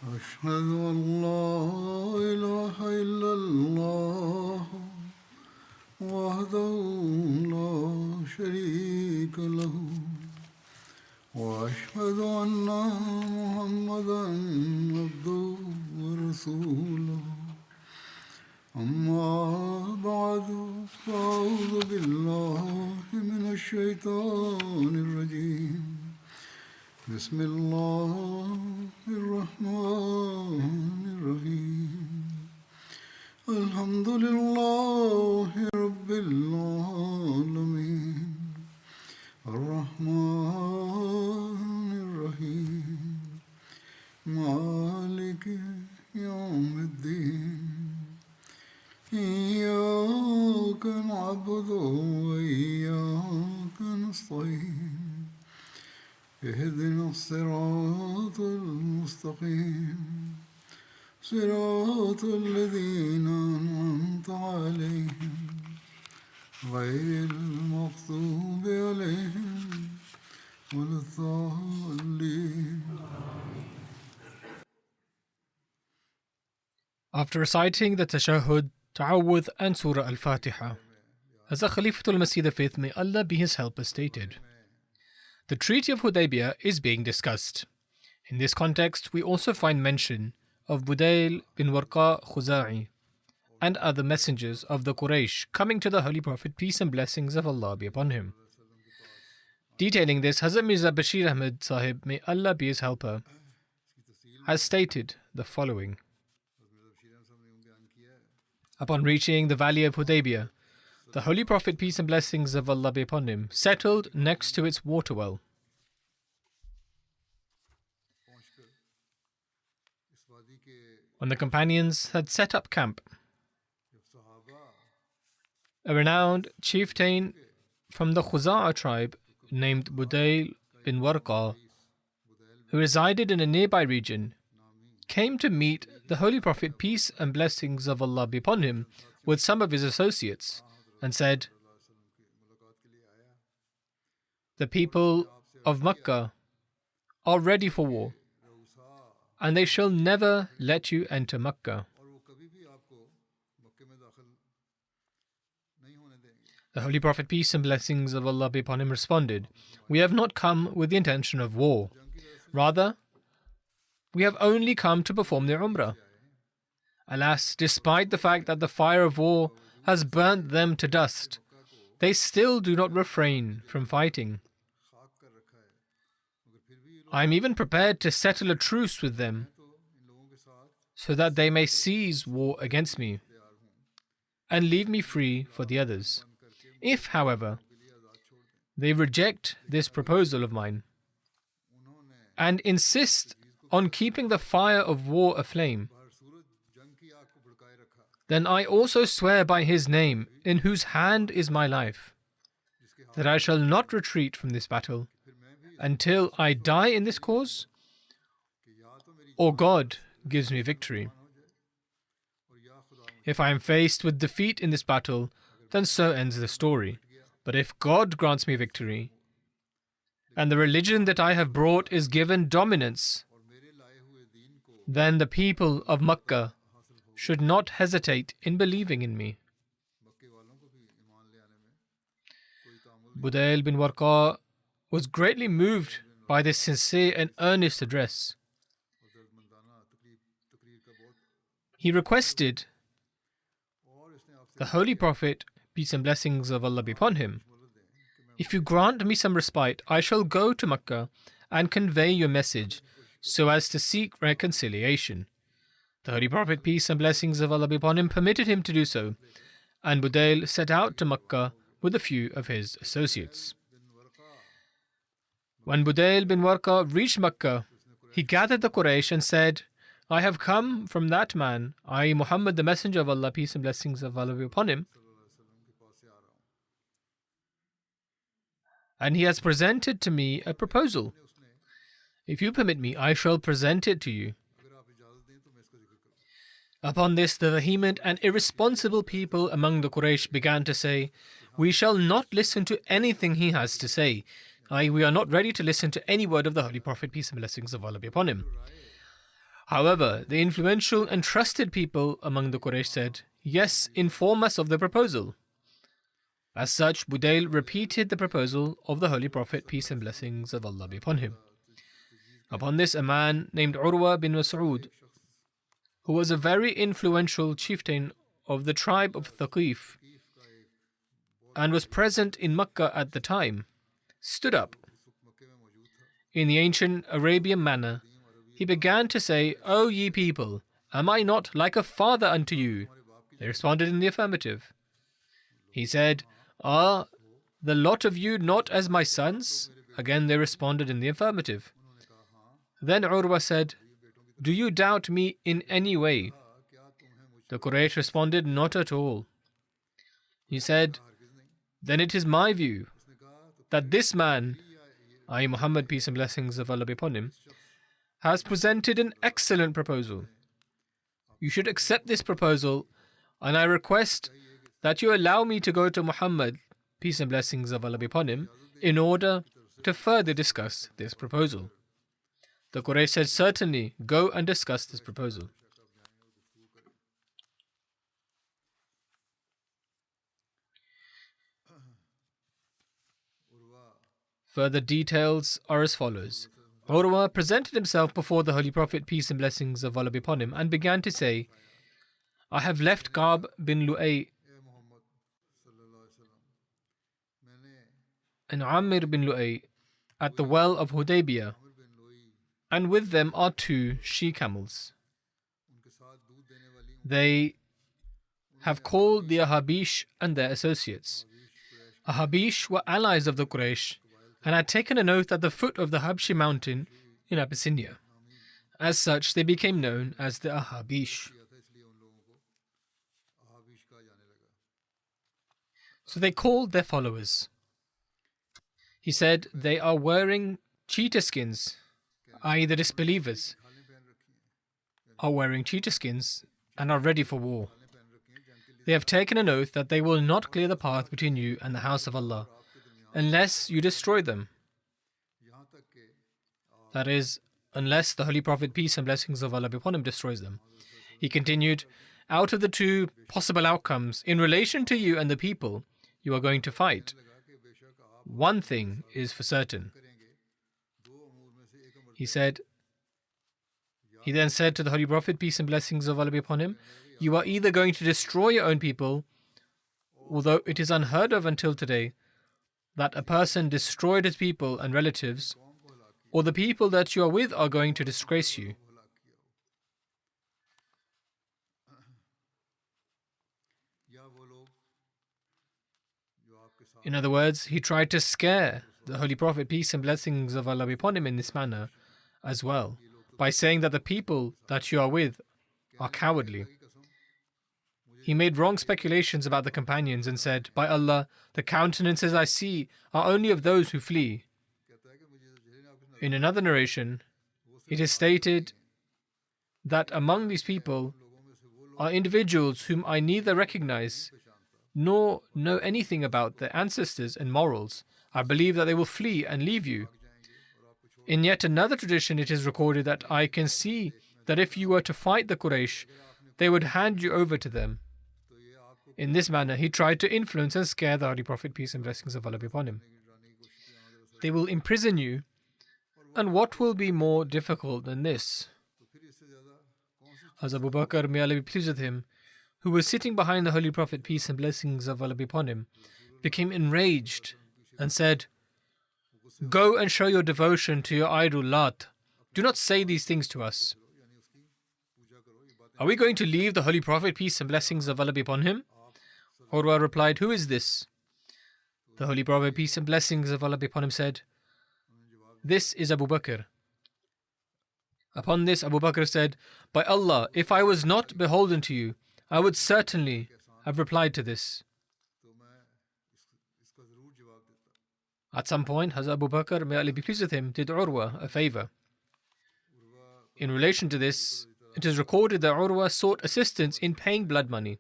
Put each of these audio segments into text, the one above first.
أشهد أن لا إله إلا الله وحده لا شريك له وأشهد أن محمدا عبده ورسوله أما بعد فأعوذ بالله من الشيطان الرجيم بسم الله الرحمن الرحيم الحمد لله رب العالمين الرحمن الرحيم مالك يوم الدين إياك نعبد وإياك نستعين اهدنا الصراط المستقيم صراط الذين أنعمت عليهم غير المغضوب عليهم ولا الضالين. After reciting the Tashahhud, Ta'awudh and Surah Al-Fatiha, as the Khalifatul Masih the Fifth, may Allah be his helper, stated, the Treaty of Hudaybiyah is being discussed. In this context, we also find mention of Budayl bin Warqa Khuza'i and other messengers of the Quraysh coming to the Holy Prophet, peace and blessings of Allah be upon him. Detailing this, Hazrat Mirza Bashir Ahmad Sahib, may Allah be his helper, has stated the following. Upon reaching the valley of Hudaybiyah, the Holy Prophet, peace and blessings of Allah be upon him, settled next to its water well. When the companions had set up camp, a renowned chieftain from the Khuza'a tribe named Budayl bin Warqa, who resided in a nearby region, came to meet the Holy Prophet, peace and blessings of Allah be upon him, with some of his associates, and said, the people of Makkah are ready for war, and they shall never let you enter Makkah. The Holy Prophet, peace and blessings of Allah be upon him, responded, we have not come with the intention of war. Rather, we have only come to perform the Umrah. Alas, despite the fact that the fire of war has burnt them to dust, they still do not refrain from fighting. I am even prepared to settle a truce with them so that they may cease war against me and leave me free for the others. If, however, they reject this proposal of mine and insist on keeping the fire of war aflame, then I also swear by his name, in whose hand is my life, that I shall not retreat from this battle until I die in this cause, or God gives me victory. If I am faced with defeat in this battle, then so ends the story. But if God grants me victory, and the religion that I have brought is given dominance, then the people of Makkah should not hesitate in believing in me. Budayl bin Warqa was greatly moved by this sincere and earnest address. He requested the Holy Prophet, peace and blessings of Allah be upon him, if you grant me some respite, I shall go to Makkah and convey your message so as to seek reconciliation. The Holy Prophet, peace and blessings of Allah be upon him, permitted him to do so, and Budayl set out to Makkah with a few of his associates. When Budayl bin Warqa reached Makkah, he gathered the Quraysh and said, I have come from that man, I, Muhammad, the Messenger of Allah, peace and blessings of Allah be upon him, and he has presented to me a proposal. If you permit me, I shall present it to you. Upon this, the vehement and irresponsible people among the Quraysh began to say, we shall not listen to anything he has to say. We are not ready to listen to any word of the Holy Prophet, peace and blessings of Allah be upon him. However, the influential and trusted people among the Quraysh said, "Yes, inform us of the proposal." As such, Budayl repeated the proposal of the Holy Prophet, peace and blessings of Allah be upon him. Upon this, a man named Urwa bin Mas'ud, who was a very influential chieftain of the tribe of Thaqif and was present in Makkah at the time, stood up. In the ancient Arabian manner, he began to say, "O ye people, am I not like a father unto you?" They responded in the affirmative. He said, "Are the lot of you not as my sons?" Again they responded in the affirmative. Then Urwa said, "Do you doubt me in any way?" The Quraysh responded, "Not at all." He said, "Then it is my view that this man, i.e. Muhammad, peace and blessings of Allah be upon him, has presented an excellent proposal. You should accept this proposal, and I request that you allow me to go to Muhammad, peace and blessings of Allah be upon him, in order to further discuss this proposal." The Quraysh said, "Certainly, go and discuss this proposal." Further details are as follows. Urwa presented himself before the Holy Prophet, peace and blessings of Allah be upon him, and began to say, "I have left Ka'b bin Lu'ay and Amir bin Lu'ay at the well of Hudaybiyah, and with them are 2 she-camels. They have called the Ahabish and their associates. Ahabish were allies of the Quraysh and had taken an oath at the foot of the Habshi mountain in Abyssinia. As such, they became known as the Ahabish. So they called their followers. He said, "They are wearing cheetah skins," i.e. the disbelievers are wearing cheetah skins and are ready for war. They have taken an oath that they will not clear the path between you and the house of Allah unless you destroy them. That is, unless the Holy Prophet, peace and blessings of Allah be upon him, destroys them. He continued, "Out of the 2 possible outcomes in relation to you and the people you are going to fight, one thing is for certain." He then said to the Holy Prophet, peace and blessings of Allah be upon him, "You are either going to destroy your own people, although it is unheard of until today that a person destroyed his people and relatives, or the people that you are with are going to disgrace you." In other words, he tried to scare the Holy Prophet, peace and blessings of Allah be upon him, in this manner as well, by saying that the people that you are with are cowardly. He made wrong speculations about the companions and said, "By Allah, the countenances I see are only of those who flee." In another narration, it is stated that among these people are individuals whom I neither recognize nor know anything about their ancestors and morals. I believe that they will flee and leave you. In yet another tradition, it is recorded that I can see that if you were to fight the Quraysh, they would hand you over to them. In this manner, he tried to influence and scare the Holy Prophet, peace and blessings of Allah be upon him. They will imprison you, and what will be more difficult than this? Hazrat Abu Bakr, may Allah be pleased with him, who was sitting behind the Holy Prophet, peace and blessings of Allah be upon him, became enraged and said, "Go and show your devotion to your idol Lat. Do not say these things to us. Are we going to leave the Holy Prophet, peace and blessings of Allah be upon him?" Urwa replied, "Who is this?" The Holy Prophet, peace and blessings of Allah be upon him, said, "This is Abu Bakr." Upon this, Abu Bakr said, "By Allah, if I was not beholden to you, I would certainly have replied to this." At some point, Hazrat Abu Bakr, may Allah be pleased with him, did Urwa a favor. In relation to this, it is recorded that Urwa sought assistance in paying blood money.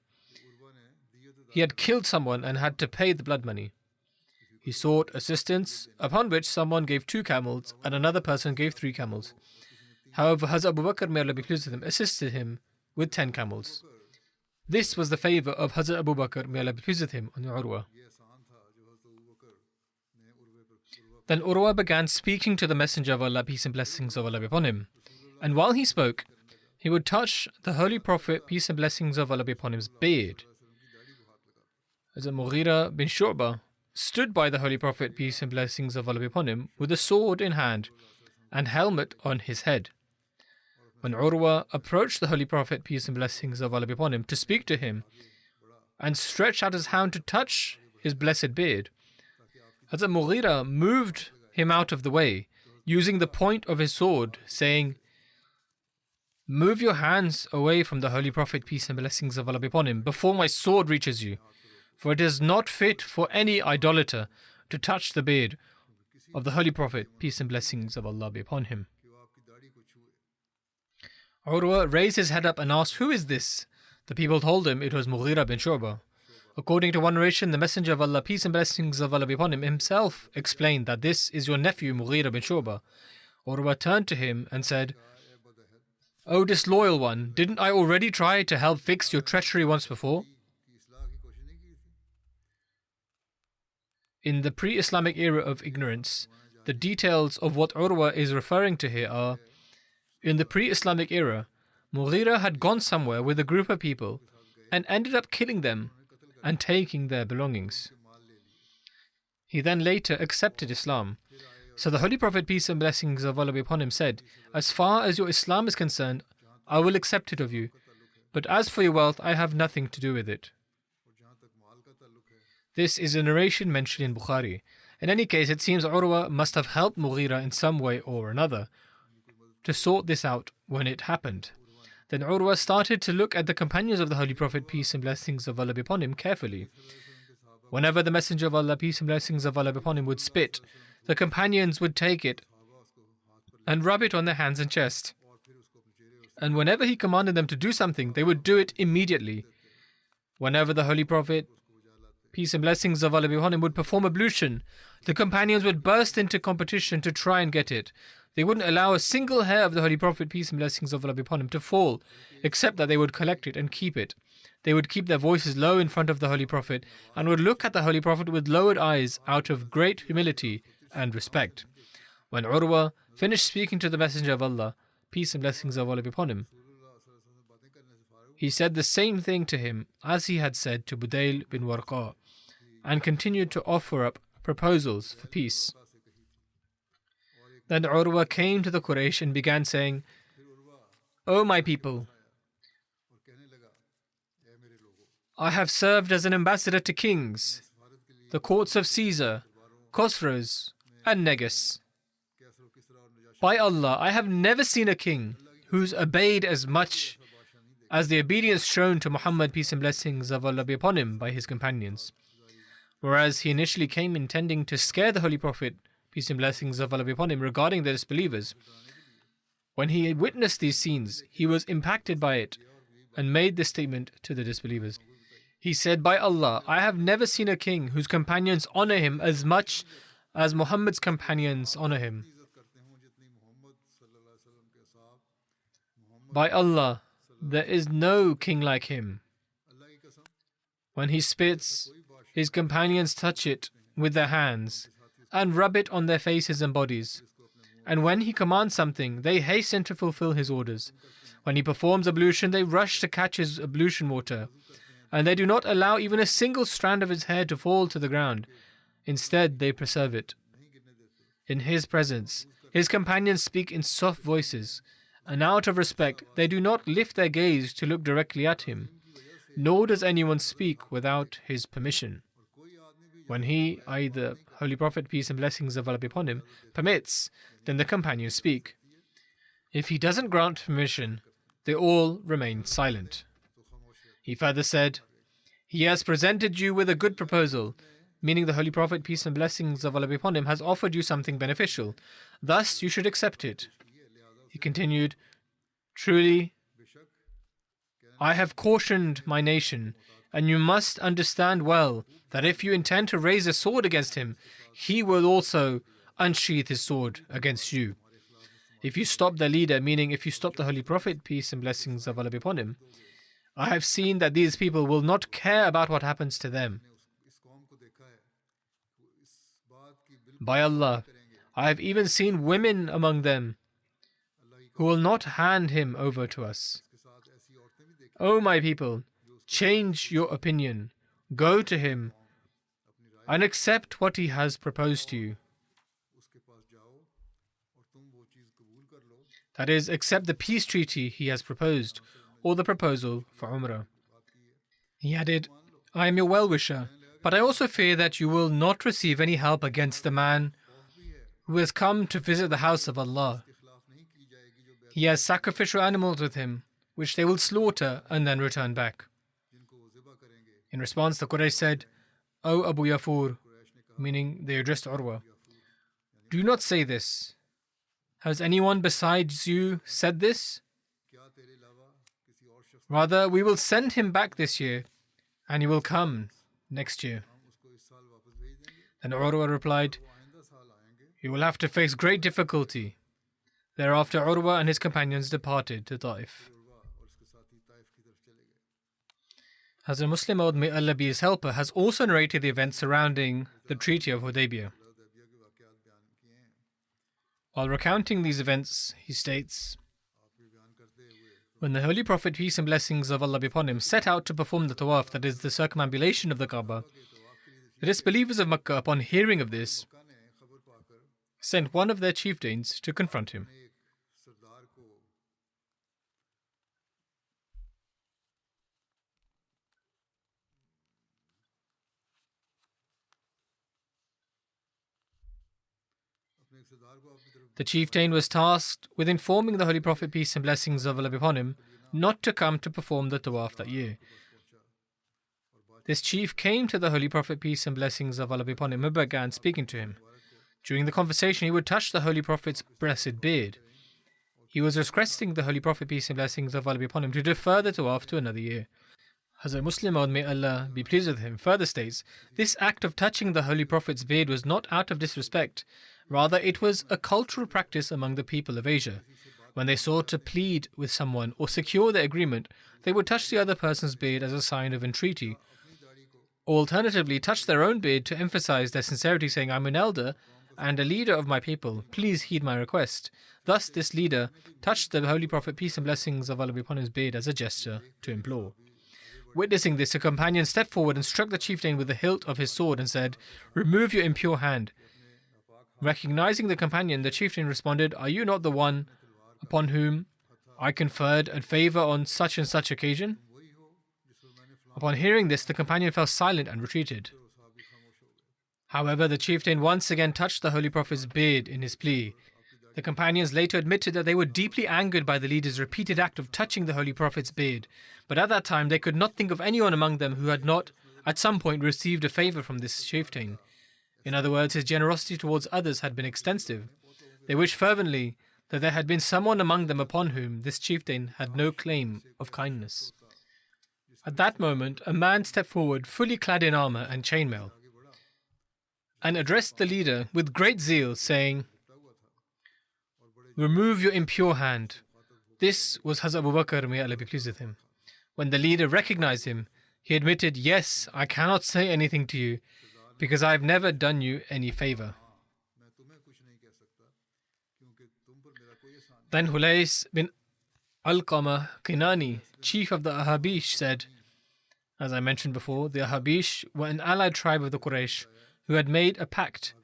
He had killed someone and had to pay the blood money. He sought assistance, upon which someone gave 2 camels and another person gave 3 camels. However, Hazrat Abu Bakr, may Allah be pleased with him, assisted him with 10 camels. This was the favor of Hazrat Abu Bakr, may Allah be pleased with him, on Urwa. Then Urwa began speaking to the Messenger of Allah, peace and blessings of Allah be upon him. And while he spoke, he would touch the Holy Prophet, peace and blessings of Allah be upon him's beard. Hazrat Mughira bin Shu'bah stood by the Holy Prophet, peace and blessings of Allah be upon him, with a sword in hand and helmet on his head. When Urwa approached the Holy Prophet, peace and blessings of Allah be upon him, to speak to him and stretched out his hand to touch his blessed beard, Hazrat Mughira moved him out of the way, using the point of his sword, saying, "Move your hands away from the Holy Prophet, peace and blessings of Allah be upon him, before my sword reaches you. For it is not fit for any idolater to touch the beard of the Holy Prophet, peace and blessings of Allah be upon him." Urwa raised his head up and asked, "Who is this?" The people told him it was Mughira bin Shu'bah. According to one narration, the Messenger of Allah, peace and blessings of Allah be upon him, himself explained that this is your nephew Mughira bin Shu'bah. Urwa turned to him and said, "O disloyal one, didn't I already try to help fix your treachery once before?" In the pre-Islamic era of ignorance, the details of what Urwa is referring to here are, in the pre-Islamic era, Mughira had gone somewhere with a group of people and ended up killing them and taking their belongings. He then later accepted Islam. So the Holy Prophet, peace and blessings of Allah be upon him, said, "As far as your Islam is concerned, I will accept it of you. But as for your wealth, I have nothing to do with it." This is a narration mentioned in Bukhari. In any case, it seems Urwa must have helped Mughira in some way or another to sort this out when it happened. Then Urwa started to look at the companions of the Holy Prophet, peace and blessings of Allah be upon him, carefully. Whenever the Messenger of Allah, peace and blessings of Allah be upon him, would spit, the companions would take it and rub it on their hands and chest. And whenever he commanded them to do something, they would do it immediately. Whenever the Holy Prophet, peace and blessings of Allah be upon him, would perform ablution, the companions would burst into competition to try and get it. They wouldn't allow a single hair of the Holy Prophet, peace and blessings of Allah be upon him, to fall, except that they would collect it and keep it. They would keep their voices low in front of the Holy Prophet and would look at the Holy Prophet with lowered eyes out of great humility and respect. When Urwa finished speaking to the Messenger of Allah, peace and blessings of Allah be upon him, he said the same thing to him as he had said to Budayl bin Warqa, and continued to offer up proposals for peace. Then Urwa came to the Quraysh and began saying, "O my people, I have served as an ambassador to kings, the courts of Caesar, Khosrows, and Negus. By Allah, I have never seen a king who's obeyed as much as the obedience shown to Muhammad, peace and blessings of Allah be upon him, by his companions. Whereas he initially came intending to scare the Holy Prophet, peace and blessings of Allah be upon him, regarding the disbelievers. When he had witnessed these scenes, he was impacted by it and made this statement to the disbelievers. He said, "By Allah, I have never seen a king whose companions honor him as much as Muhammad's companions honor him. By Allah, there is no king like him. When he spits, his companions touch it with their hands and rub it on their faces and bodies. And when he commands something, they hasten to fulfill his orders. When he performs ablution, they rush to catch his ablution water, and they do not allow even a single strand of his hair to fall to the ground. Instead, they preserve it. In his presence, his companions speak in soft voices, and out of respect, they do not lift their gaze to look directly at him, nor does anyone speak without his permission. When he, i.e. the Holy Prophet, peace and blessings of Allah be upon him, permits, then the companions speak. If he doesn't grant permission, they all remain silent." He further said, "He has presented you with a good proposal," meaning the Holy Prophet, peace and blessings of Allah be upon him, has offered you something beneficial. Thus you should accept it. He continued, "Truly, I have cautioned my nation, and you must understand well that if you intend to raise a sword against him, he will also unsheath his sword against you. if you stop the leader, meaning if you stop the Holy Prophet, peace and blessings of Allah be upon him, I have seen that these people will not care about what happens to them. By Allah, I have even seen women among them who will not hand him over to us. O my people, change your opinion, go to him and accept what he has proposed to you. That is, accept the peace treaty he has proposed, or the proposal for Umrah. He added, I am your well-wisher, but I also fear that you will not receive any help against the man who has come to visit the house of Allah. He has sacrificial animals with him, which they will slaughter and then return back. In response, the Quraysh said, O Abu Yafur, meaning they addressed Urwa, do not say this. Has anyone besides you said this? Rather, we will send him back this year, and he will come next year. Then Urwa replied, you will have to face great difficulty. Thereafter, Urwa and his companions departed to Taif. Hazrat Muslim Maud, may Allah be his helper, has also narrated the events surrounding the Treaty of Hudaybiyah. While recounting these events, he states, when the Holy Prophet, peace and blessings of Allah be upon him, set out to perform the tawaf, that is the circumambulation of the Kaaba, the disbelievers of Makkah, upon hearing of this, sent one of their chieftains to confront him. The chieftain was tasked with informing the Holy Prophet, peace and blessings of Allah be upon him, not to come to perform the tawaf that year. This chief came to the Holy Prophet, peace and blessings of Allah be upon him, and began speaking to him. During the conversation, he would touch the Holy Prophet's blessed beard. He was requesting the Holy Prophet, peace and blessings of Allah be upon him, to defer the tawaf to another year. Hazrat Muslim Maud, may Allah be pleased with him, further states, this act of touching the Holy Prophet's beard was not out of disrespect. Rather, it was a cultural practice among the people of Asia. When they sought to plead with someone or secure their agreement, they would touch the other person's beard as a sign of entreaty. Or alternatively, touch their own beard to emphasize their sincerity, saying, I'm an elder and a leader of my people. Please heed my request. Thus, this leader touched the Holy Prophet, peace and blessings of Allah be upon his beard, as a gesture to implore. Witnessing this, a companion stepped forward and struck the chieftain with the hilt of his sword and said, remove your impure hand. Recognizing the companion, the chieftain responded, are you not the one upon whom I conferred a favor on such and such occasion? Upon hearing this, the companion fell silent and retreated. However, the chieftain once again touched the Holy Prophet's beard in his plea. The companions later admitted that they were deeply angered by the leader's repeated act of touching the Holy Prophet's beard, but at that time they could not think of anyone among them who had not at some point received a favor from this chieftain. In other words, his generosity towards others had been extensive. They wished fervently that there had been someone among them upon whom this chieftain had no claim of kindness. At that moment, a man stepped forward, fully clad in armor and chainmail, and addressed the leader with great zeal, saying, remove your impure hand. This was Hazrat Abu Bakr, may Allah be pleased with him. When the leader recognized him, he admitted, yes, I cannot say anything to you, because I have never done you any favor. Then Hulais bin Alqama Kinani, chief of the Ahabish, said, as I mentioned before, the Ahabish were an allied tribe of the Quraysh who had made a pact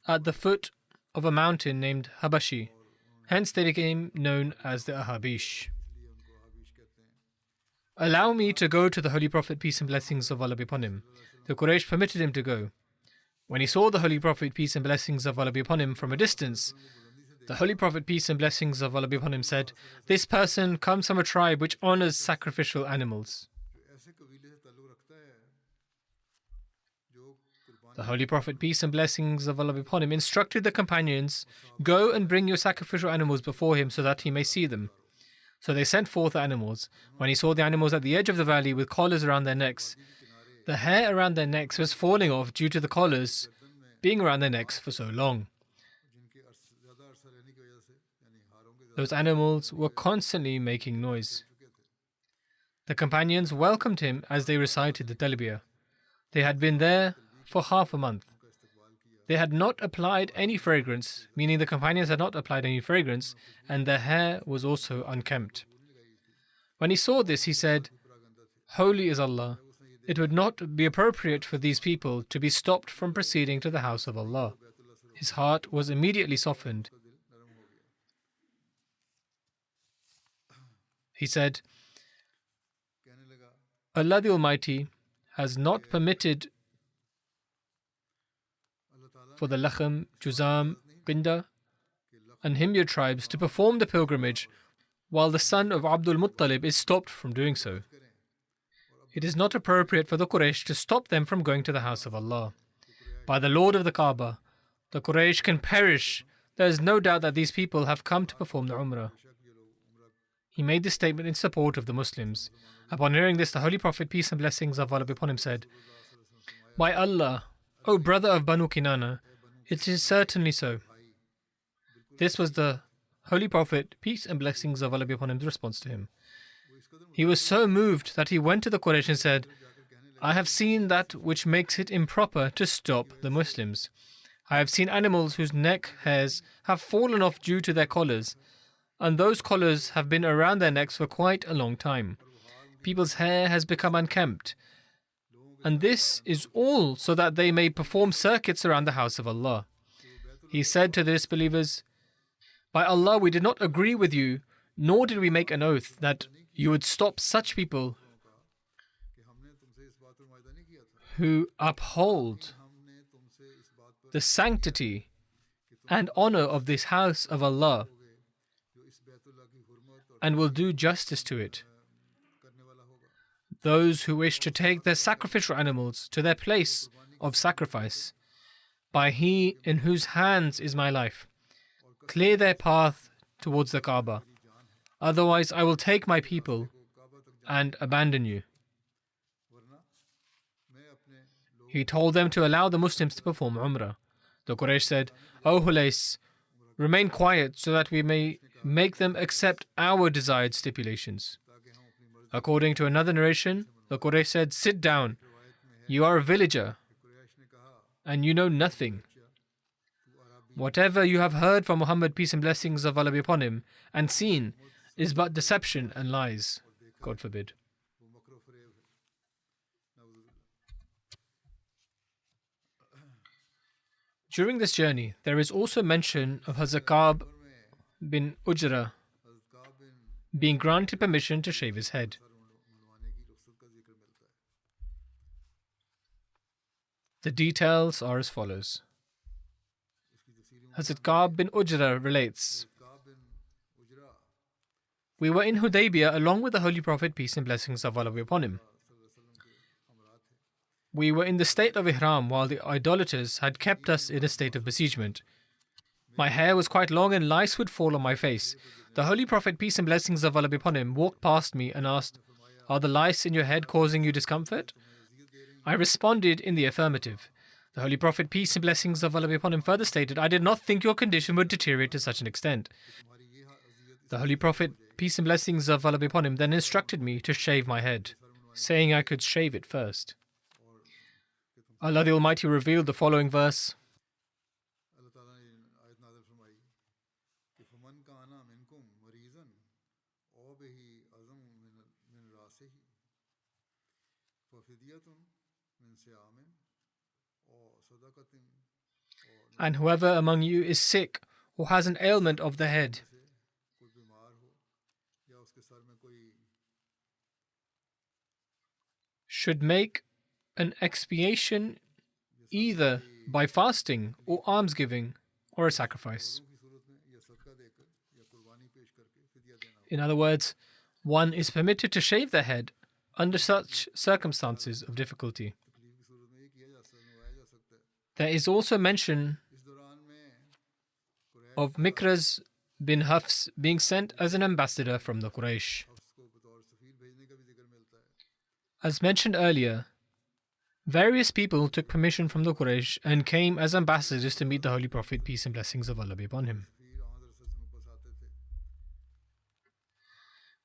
at the foot of a mountain named Habashi. Hence they became known as the Ahabish. Allow me to go to the Holy Prophet, peace and blessings of Allah be upon him. The Quraysh permitted him to go. When he saw the Holy Prophet, peace and blessings of Allah be upon him, from a distance, the Holy Prophet, peace and blessings of Allah be upon him, said, this person comes from a tribe which honors sacrificial animals. The Holy Prophet, peace and blessings of Allah be upon him, instructed the companions, go and bring your sacrificial animals before him so that he may see them. So they sent forth the animals. When he saw the animals at the edge of the valley with collars around their necks, the hair around their necks was falling off due to the collars being around their necks for so long. Those animals were constantly making noise. The companions welcomed him as they recited the talbiyah. They had been there for half a month. They had not applied any fragrance, meaning the companions had not applied any fragrance, and their hair was also unkempt. When he saw this, he said, "Holy is Allah. It would not be appropriate for these people to be stopped from proceeding to the house of Allah." His heart was immediately softened. He said, "Allah the Almighty has not permitted for the Lakham, Juzam, Qinda, and Himyar tribes to perform the pilgrimage while the son of Abdul Muttalib is stopped from doing so. It is not appropriate for the Quraysh to stop them from going to the house of Allah. By the Lord of the Kaaba, the Quraysh can perish. There is no doubt that these people have come to perform the Umrah." He made this statement in support of the Muslims. Upon hearing this, the Holy Prophet, peace and blessings of Allah be upon him, said, "By Allah, O brother of Banu Kinana, it is certainly so." This was the Holy Prophet, peace and blessings of Allah be upon him's response to him. He was so moved that he went to the Quraysh and said, "I have seen that which makes it improper to stop the Muslims. I have seen animals whose neck hairs have fallen off due to their collars, and those collars have been around their necks for quite a long time. People's hair has become unkempt, and this is all so that they may perform circuits around the house of Allah." He said to the disbelievers, "By Allah, we did not agree with you, nor did we make an oath that you would stop such people who uphold the sanctity and honor of this house of Allah and will do justice to it. Those who wish to take their sacrificial animals to their place of sacrifice, by He in whose hands is my life, clear their path towards the Kaaba. Otherwise, I will take my people and abandon you." He told them to allow the Muslims to perform Umrah. The Quraysh said, "O Hulais, remain quiet so that we may make them accept our desired stipulations." According to another narration, the Quraysh said, "Sit down. You are a villager and you know nothing. Whatever you have heard from Muhammad, peace and blessings of Allah be upon him, and seen is but deception and lies." God forbid. During this journey, there is also mention of Hazrat Ka'b bin Ujra being granted permission to shave his head. The details are as follows. Hazrat Ka'b bin Ujra relates, "We were in Hudaybiyah along with the Holy Prophet, peace and blessings of Allah be upon him. We were in the state of Ihram while the idolaters had kept us in a state of besiegement. My hair was quite long and lice would fall on my face. The Holy Prophet, peace and blessings of Allah be upon him, walked past me and asked, 'Are the lice in your head causing you discomfort?' I responded in the affirmative. The Holy Prophet, peace and blessings of Allah be upon him, further stated, 'I did not think your condition would deteriorate to such an extent.' The Holy Prophet, peace and blessings of Allah be upon him, then instructed me to shave my head, saying I could shave it first. Allah the Almighty revealed the following verse, "And whoever among you is sick or has an ailment of the head, should make an expiation either by fasting or almsgiving or a sacrifice." In other words, one is permitted to shave their head under such circumstances of difficulty. There is also mention of Mikraz bin Hafs being sent as an ambassador from the Quraysh. As mentioned earlier, various people took permission from the Quraysh and came as ambassadors to meet the Holy Prophet, peace and blessings of Allah be upon him.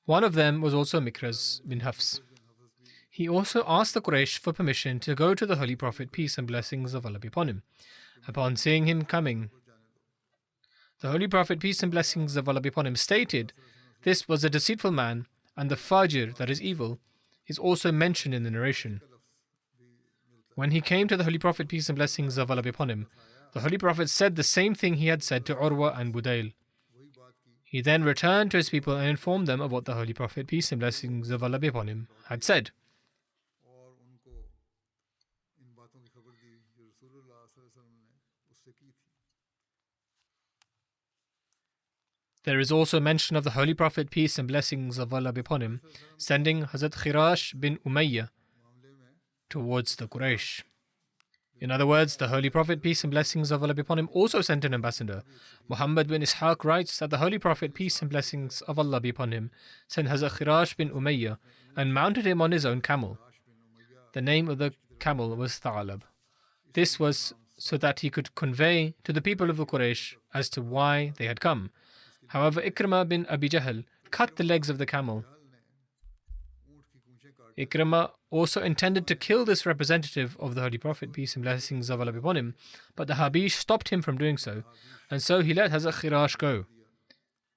One of them was also Mikraz bin Hafs. He also asked the Quraysh for permission to go to the Holy Prophet, peace and blessings of Allah be upon him. Upon seeing him coming, the Holy Prophet, peace and blessings of Allah be upon him, stated, "This was a deceitful man, and the fajr, that is evil, is also mentioned in the narration." When he came to the Holy Prophet, peace and blessings of Allah be upon him, the Holy Prophet said the same thing he had said to Urwa and Budayl. He then returned to his people and informed them of what the Holy Prophet, peace and blessings of Allah be upon him, had said. There is also mention of the Holy Prophet, peace and blessings of Allah be upon him, sending Hazrat Khirash bin Umayyah towards the Quraysh. In other words, the Holy Prophet, peace and blessings of Allah be upon him, also sent an ambassador. Muhammad bin Ishaq writes that the Holy Prophet, peace and blessings of Allah be upon him, sent Hazrat Khirash bin Umayyah and mounted him on his own camel. The name of the camel was Tha'lab. This was so that he could convey to the people of the Quraysh as to why they had come. However, Ikrimah bin Abi Jahl cut the legs of the camel. Ikrimah also intended to kill this representative of the Holy Prophet, peace and blessings of Allah be upon him, but the Habish stopped him from doing so, and so he let Hazrat Khirash go.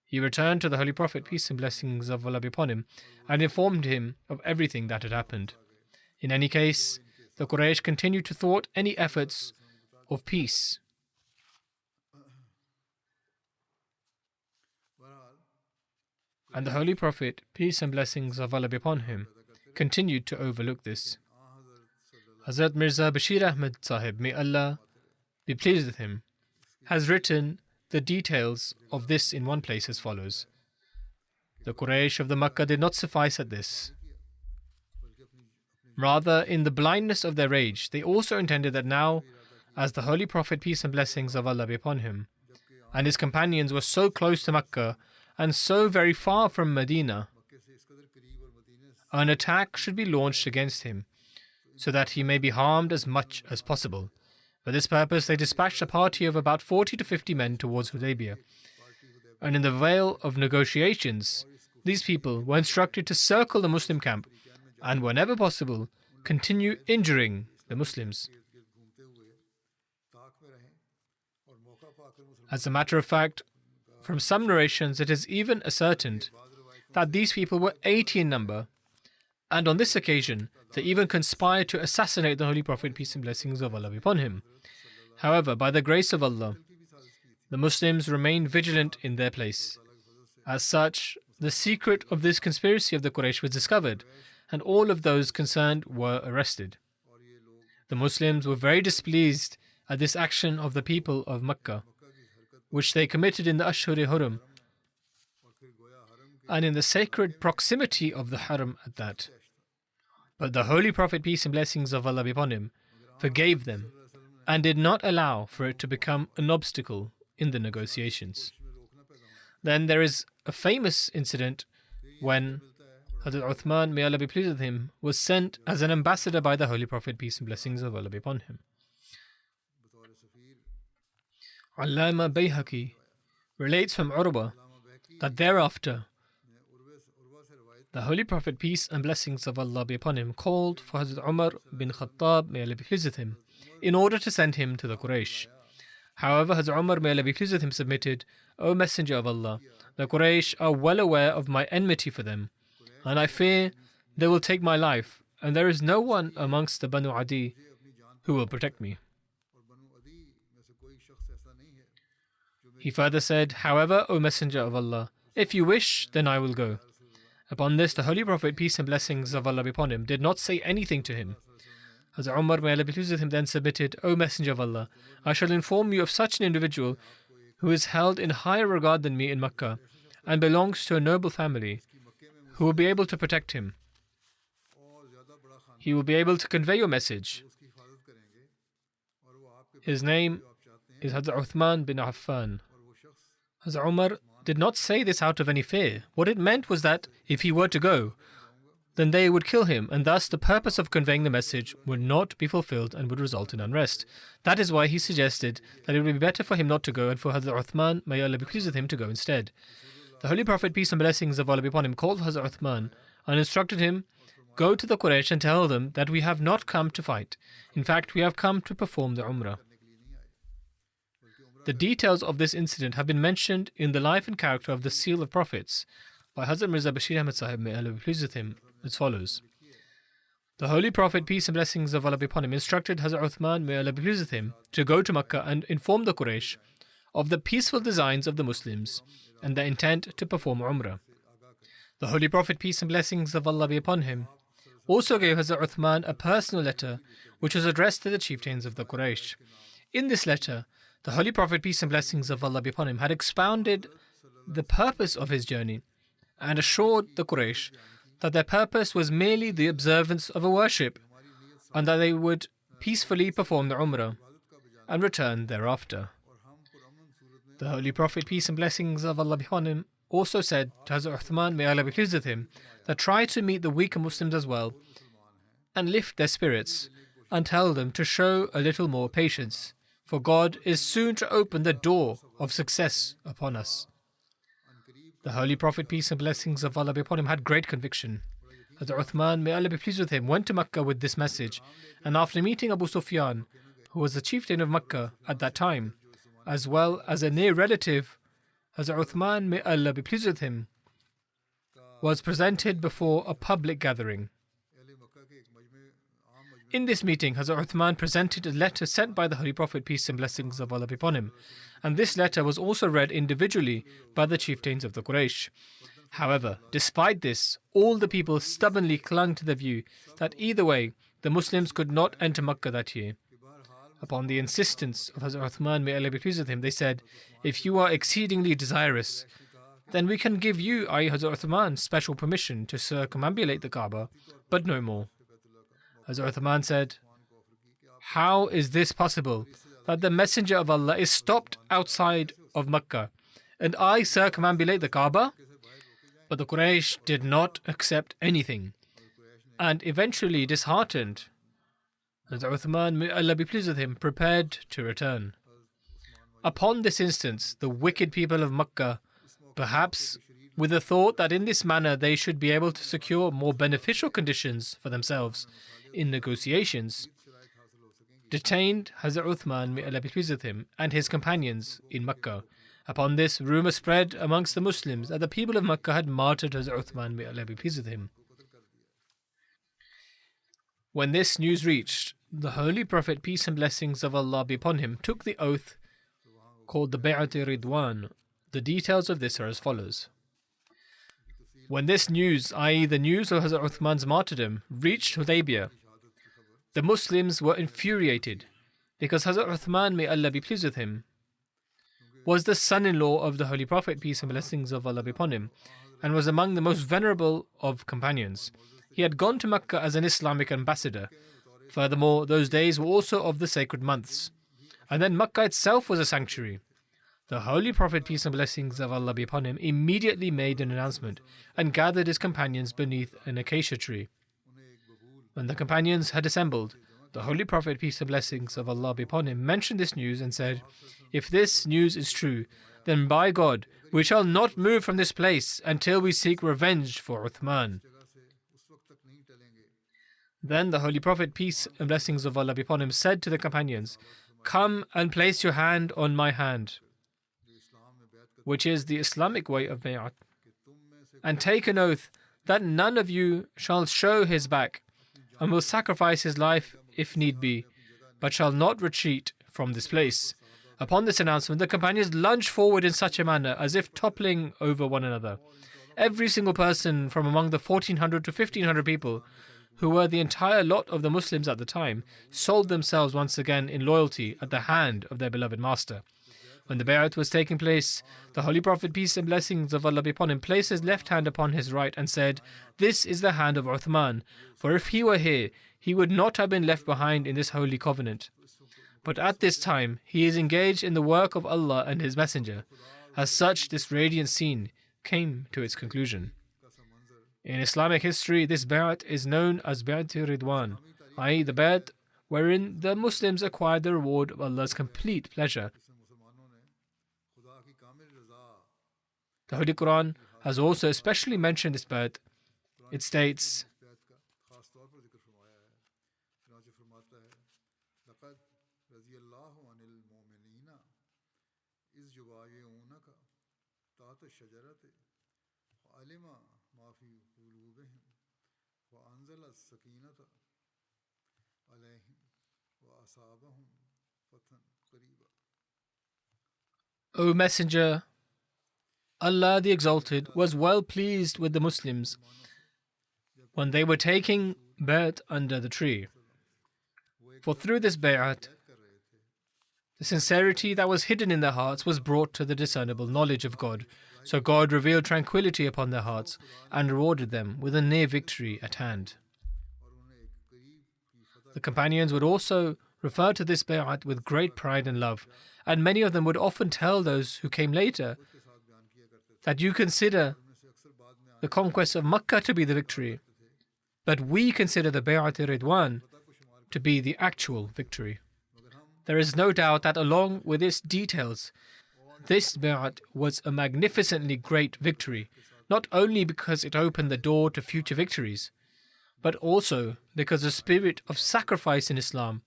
He returned to the Holy Prophet, peace and blessings of Allah be upon him, and informed him of everything that had happened. In any case, the Quraysh continued to thwart any efforts of peace. And the Holy Prophet, peace and blessings of Allah be upon him, continued to overlook this. Hazrat Mirza Bashir Ahmad Sahib, may Allah be pleased with him, has written the details of this in one place as follows. The Quraysh of the Makkah did not suffice at this. Rather, in the blindness of their rage, they also intended that now, as the Holy Prophet, peace and blessings of Allah be upon him, and his companions were so close to Makkah and so very far from Medina, an attack should be launched against him, so that he may be harmed as much as possible. For this purpose, they dispatched a party of about 40 to 50 men towards Hudaybiyah. And in the veil of negotiations, these people were instructed to circle the Muslim camp and, whenever possible, continue injuring the Muslims. As a matter of fact, from some narrations, it is even ascertained that these people were 80 in number, and on this occasion, they even conspired to assassinate the Holy Prophet, peace and blessings of Allah be upon him. However, by the grace of Allah, the Muslims remained vigilant in their place. As such, the secret of this conspiracy of the Quraysh was discovered, and all of those concerned were arrested. The Muslims were very displeased at this action of the people of Makkah, which they committed in the Ashur-e-Hurum, and in the sacred proximity of the Haram at that. But the Holy Prophet, peace and blessings of Allah be upon him, forgave them and did not allow for it to become an obstacle in the negotiations. Then there is a famous incident when Hazrat Uthman, may Allah be pleased with him, was sent as an ambassador by the Holy Prophet, peace and blessings of Allah be upon him. Allama Bayhaqi relates from Urwa that thereafter the Holy Prophet, peace and blessings of Allah be upon him, called for Hazrat Umar bin Khattab, may Allah be pleased with him, in order to send him to the Quraysh. However, Hazrat Umar, may Allah be pleased with him, submitted, "O Messenger of Allah, the Quraysh are well aware of my enmity for them, and I fear they will take my life, and there is no one amongst the Banu Adi who will protect me." He further said, "However, O Messenger of Allah, if you wish, then I will go." Upon this, the Holy Prophet, peace and blessings of Allah be upon him, did not say anything to him. Hazrat Umar, may Allah be pleased with him, then submitted, "O Messenger of Allah, I shall inform you of such an individual who is held in higher regard than me in Makkah and belongs to a noble family, who will be able to protect him. He will be able to convey your message. His name is Hazrat Uthman bin Affan." Hazrat Umar did not say this out of any fear. What it meant was that if he were to go, then they would kill him, and thus the purpose of conveying the message would not be fulfilled and would result in unrest. That is why he suggested that it would be better for him not to go and for Hazrat Uthman, may Allah be pleased with him, to go instead. The Holy Prophet, peace and blessings of Allah be upon him, called Hazrat Uthman and instructed him, "Go to the Quraysh and tell them that we have not come to fight. In fact, we have come to perform the Umrah." The details of this incident have been mentioned in the life and character of the Seal of Prophets by Hazrat Mirza Bashir Ahmad Sahib, may Allah be pleased with him, as follows. The Holy Prophet, peace and blessings of Allah be upon him, instructed Hazrat Uthman, may Allah be pleased with him, to go to Makkah and inform the Quraysh of the peaceful designs of the Muslims and their intent to perform Umrah. The Holy Prophet, peace and blessings of Allah be upon him, also gave Hazrat Uthman a personal letter which was addressed to the chieftains of the Quraysh. In this letter, the Holy Prophet, peace and blessings of Allah be upon him, had expounded the purpose of his journey and assured the Quraysh that their purpose was merely the observance of a worship and that they would peacefully perform the Umrah and return thereafter. The Holy Prophet, peace and blessings of Allah be upon him, also said to Hazrat Uthman, may Allah be pleased with him, that try to meet the weaker Muslims as well and lift their spirits and tell them to show a little more patience, for God is soon to open the door of success upon us. The Holy Prophet, peace and blessings of Allah be upon him, had great conviction. Hazrat Uthman, may Allah be pleased with him, went to Makkah with this message, and after meeting Abu Sufyan, who was the chieftain of Makkah at that time, as well as a near relative, Hazrat Uthman, may Allah be pleased with him, was presented before a public gathering. In this meeting, Hazrat Uthman presented a letter sent by the Holy Prophet, peace and blessings of Allah be upon him, and this letter was also read individually by the chieftains of the Quraysh. However, despite this, all the people stubbornly clung to the view that either way, the Muslims could not enter Makkah that year. Upon the insistence of Hazrat Uthman, may Allah be pleased with him, they said, "If you are exceedingly desirous, then we can give you, i.e. Hazrat Uthman, special permission to circumambulate the Kaaba, but no more." Hazrat Uthman said, "How is this possible that the Messenger of Allah is stopped outside of Makkah and I circumambulate the Kaaba?" But the Quraysh did not accept anything, and eventually disheartened, Hazrat Uthman, may Allah be pleased with him, prepared to return. Upon this instance, the wicked people of Makkah, perhaps with the thought that in this manner they should be able to secure more beneficial conditions for themselves in negotiations, detained Hazrat Uthman, may Allah be pleased with him, and his companions in Makkah. Upon this, rumor spread amongst the Muslims that the people of Makkah had martyred Hazrat Uthman, may Allah be pleased with him. When this news reached, the Holy Prophet, peace and blessings of Allah be upon him, took the oath called the Bay'at-e-Ridwan. The details of this are as follows. When this news, i.e. the news of Hazrat Uthman's martyrdom, reached Hudaybiyah, the Muslims were infuriated because Hazrat Uthman, may Allah be pleased with him, was the son-in-law of the Holy Prophet, peace and blessings of Allah be upon him, and was among the most venerable of companions. He had gone to Makkah as an Islamic ambassador. Furthermore, those days were also of the sacred months. And then Makkah itself was a sanctuary. The Holy Prophet, peace and blessings of Allah be upon him, immediately made an announcement and gathered his companions beneath an acacia tree. When the companions had assembled, the Holy Prophet, peace and blessings of Allah be upon him, mentioned this news and said, "If this news is true, then by God, we shall not move from this place until we seek revenge for Uthman." Then the Holy Prophet, peace and blessings of Allah be upon him, said to the companions, "Come and place your hand on my hand," which is the Islamic way of bay'at, "and take an oath that none of you shall show his back and will sacrifice his life if need be, but shall not retreat from this place." Upon this announcement, the companions lunged forward in such a manner as if toppling over one another. Every single person from among the 1,400 to 1,500 people, who were the entire lot of the Muslims at the time, sold themselves once again in loyalty at the hand of their beloved master. When the bay'at was taking place, the Holy Prophet, peace and blessings of Allah be upon him, placed his left hand upon his right and said, "This is the hand of Uthman, for if he were here, he would not have been left behind in this holy covenant. But at this time, he is engaged in the work of Allah and His Messenger." As such, this radiant scene came to its conclusion. In Islamic history, this bay'at is known as Bay'at-e-Ridwan, i.e. the bay'at wherein the Muslims acquired the reward of Allah's complete pleasure. The Holy Quran has also especially mentioned this bay'at. It states, O Messenger, Allah the Exalted was well pleased with the Muslims when they were taking bay'at under the tree. For through this bay'at, the sincerity that was hidden in their hearts was brought to the discernible knowledge of God. So God revealed tranquility upon their hearts and rewarded them with a near victory at hand. The companions would also refer to this bay'at with great pride and love, and many of them would often tell those who came later that you consider the conquest of Makkah to be the victory, but we consider the Bay'at-e-Ridwan to be the actual victory. There is no doubt that along with its details, this bay'at was a magnificently great victory, not only because it opened the door to future victories, but also because the spirit of sacrifice in Islam,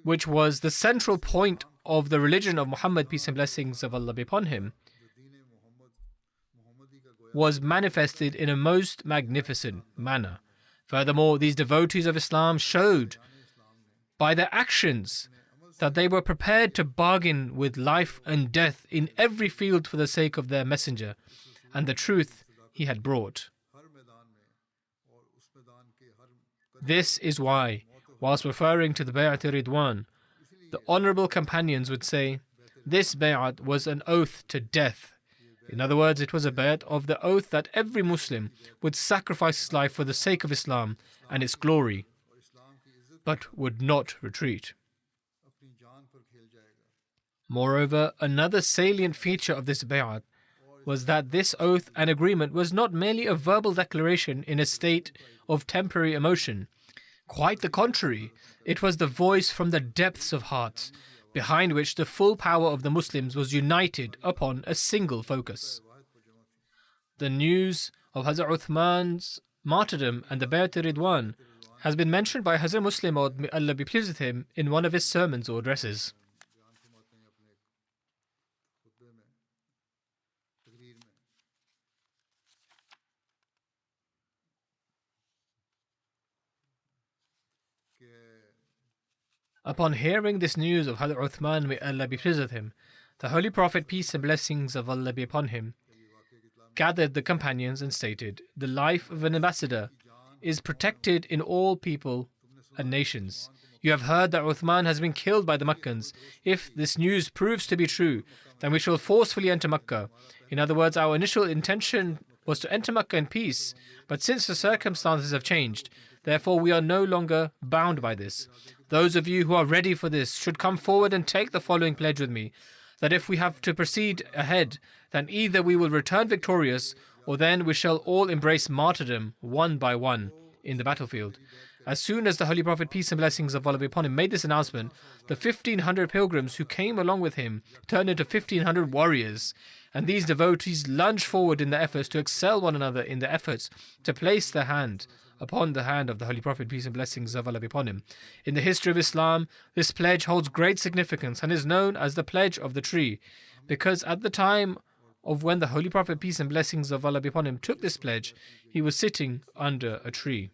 which was the central point of the religion of Muhammad, peace and blessings of Allah be upon him, was manifested in a most magnificent manner. Furthermore, these devotees of Islam showed by their actions that they were prepared to bargain with life and death in every field for the sake of their messenger and the truth he had brought. This is why, whilst referring to the Bay'at-e-Ridwan, the honorable companions would say, this bay'at was an oath to death. In other words, it was a bay'at of the oath that every Muslim would sacrifice his life for the sake of Islam and its glory, but would not retreat. Moreover, another salient feature of this bay'at was that this oath and agreement was not merely a verbal declaration in a state of temporary emotion. Quite the contrary, it was the voice from the depths of hearts, behind which the full power of the Muslims was united upon a single focus. The news of Hazrat Uthman's martyrdom and the Bay'at-e-Ridwan has been mentioned by Hazrat Muslim Maud, may Allah be pleased with him, in one of his sermons or addresses. Upon hearing this news of Hazrat Uthman, may Allah be pleased with him, the Holy Prophet, peace and blessings of Allah be upon him, gathered the companions and stated, the life of an ambassador is protected in all people and nations. You have heard that Uthman has been killed by the Makkans. If this news proves to be true, then we shall forcefully enter Makkah. In other words, our initial intention was to enter Makkah in peace, but since the circumstances have changed, therefore we are no longer bound by this. Those of you who are ready for this should come forward and take the following pledge with me, that if we have to proceed ahead, then either we will return victorious, or then we shall all embrace martyrdom one by one in the battlefield. As soon as the Holy Prophet, peace and blessings of Allah be upon him, made this announcement, the 1,500 pilgrims who came along with him turned into 1,500 warriors, and these devotees lunged forward in their efforts to excel one another in their efforts to place their hand upon the hand of the Holy Prophet, peace and blessings of Allah be upon him. In the history of Islam, this pledge holds great significance and is known as the Pledge of the Tree, because at the time of when the Holy Prophet, peace and blessings of Allah be upon him, took this pledge, he was sitting under a tree.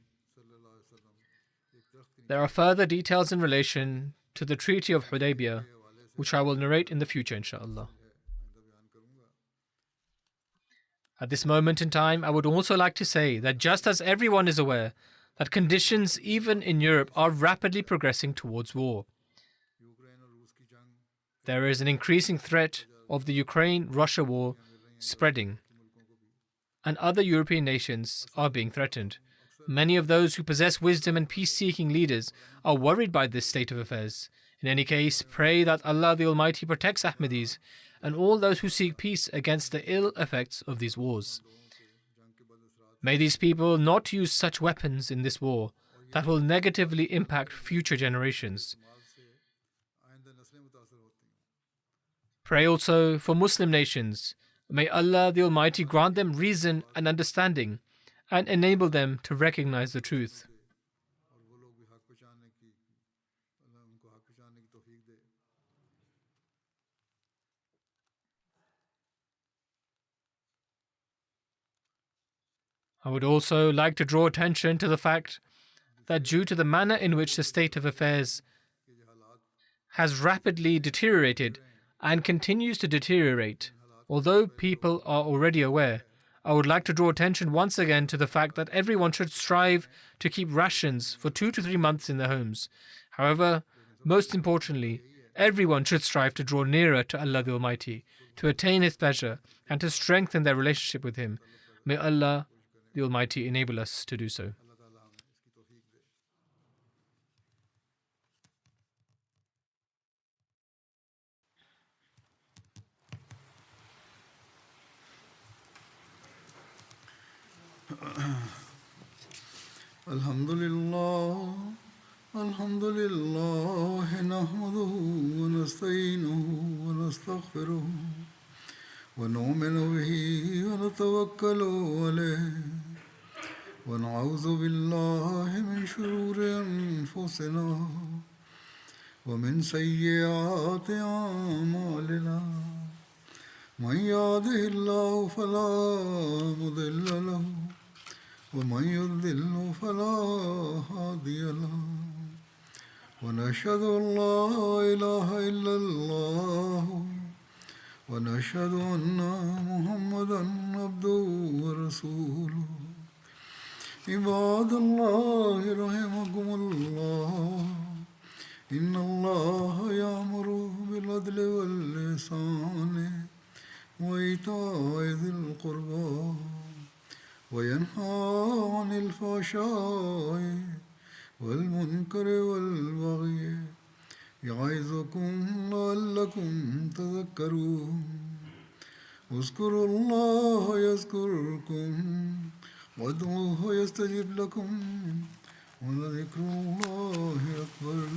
There are further details in relation to the Treaty of Hudaybiyah, which I will narrate in the future, inshaAllah. At this moment in time, I would also like to say that just as everyone is aware that conditions even in Europe are rapidly progressing towards war, there is an increasing threat of the Ukraine-Russia war spreading, and other European nations are being threatened. Many of those who possess wisdom and peace-seeking leaders are worried by this state of affairs. In any case, pray that Allah the Almighty protects Ahmadis and all those who seek peace against the ill effects of these wars. May these people not use such weapons in this war that will negatively impact future generations. Pray also for Muslim nations May Allah the Almighty grant them reason and understanding and enable them to recognize the truth. I would also like to draw attention to the fact that due to the manner in which the state of affairs has rapidly deteriorated and continues to deteriorate, although people are already aware, I would like to draw attention once again to the fact that everyone should strive to keep rations for 2 to 3 months in their homes. However, most importantly, everyone should strive to draw nearer to Allah the Almighty, to attain His pleasure, and to strengthen their relationship with Him. May Allah the Almighty enable us to do so. الحمد لله نحمده ونستعينه ونستغفره ونؤمن به ونتوكل عليه ونعوذ بالله من شرور أنفسنا ومن سيئات أعمالنا من يهده الله فلا مضل له ومن يضلل فلا هادي له ونشهد أن لا إله إلا الله ونشهد أن محمدا عبده ورسوله عباد الله رحمكم الله إن الله يأمر بالعدل والإحسان وإيتاء ذي القربى وينهى عن الفحشاء والمنكر والبغي يعظكم لعلكم تذكرون اذكروا الله يذكركم وادعوه يستجب لكم ولذكر الله أكبر